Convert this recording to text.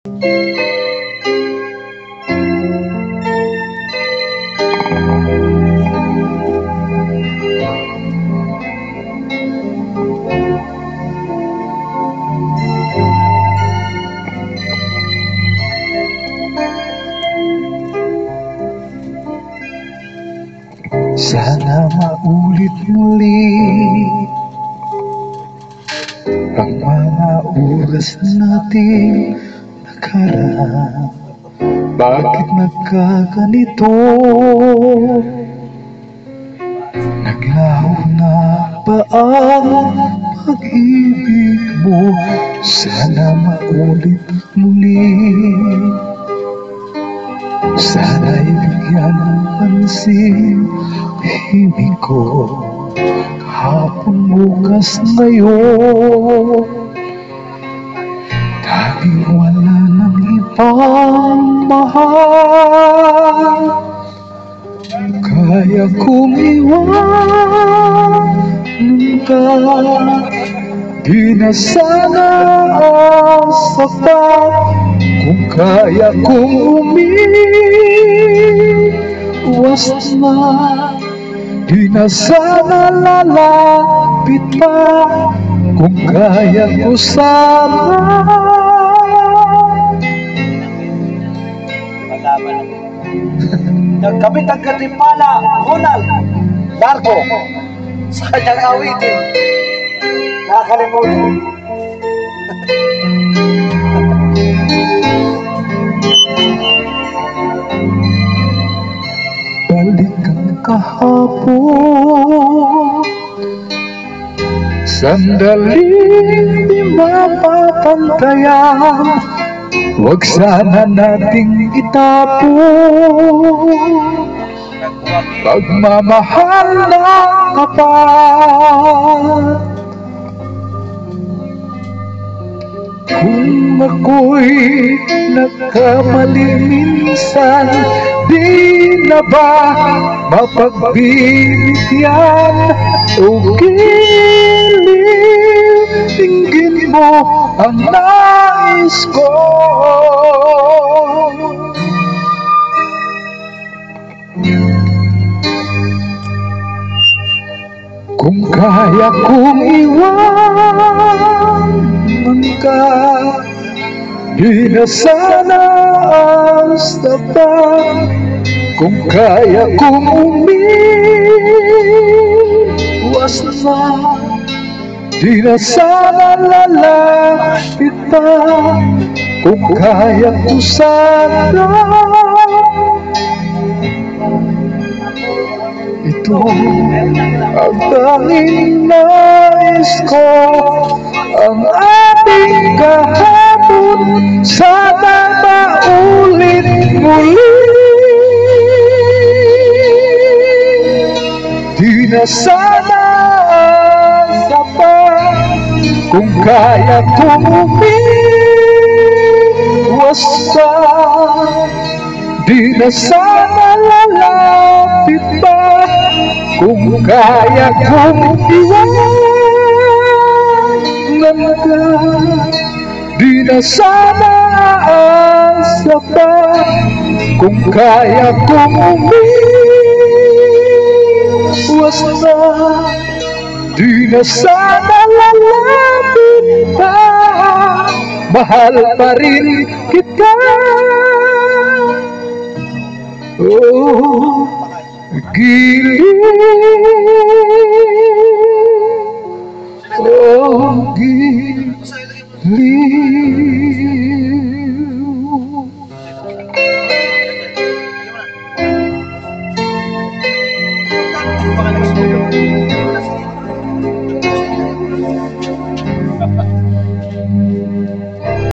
Sana maulit muli ang mga oras nating nakaraan. Bakit nagkaganito? Naglaho na ba ang pag-ibig mo? Sana maulit muli. Sana'y bigyan ng pansin himig ko. Kahapon, bukas, ngayon, dahil wala nang ibang mahal. Kaya kong iwanan ka, di na sana ang sapat. Kung kaya kong umiwas na, di na sana lalapit pa. Kung kaya ko sana. Nagkabit ang Katimpala, Ronald Darko sa kanyang awitin. Nakakalimutan. Balik ang kahapon, sandaling di mapapantayan. Huwag sana nating itapon pagmamahal na kapat. Kung ako'y nagkamali minsan, di na ba mapagbibigyan? O gilingin mo ang nais ko. Kung kaya kong iwanan ka, di na sana ang sapat. Kung kaya kong umiwas na, di na sana lalapit pa. Kung kaya ko sana. Ito ang tanging nais ko, ang ating kahapon sana maulit muli. Di na sana sapat. Kung kaya kong umiwas ka, di na sana lalapit pa. Kung kaya kong iwanan ka, di na sana ang sapat. Kung kaya kong umiwas na, di na sana lalapit pa. Mahal pa rin kita. Oh, giliw, oh, giliw.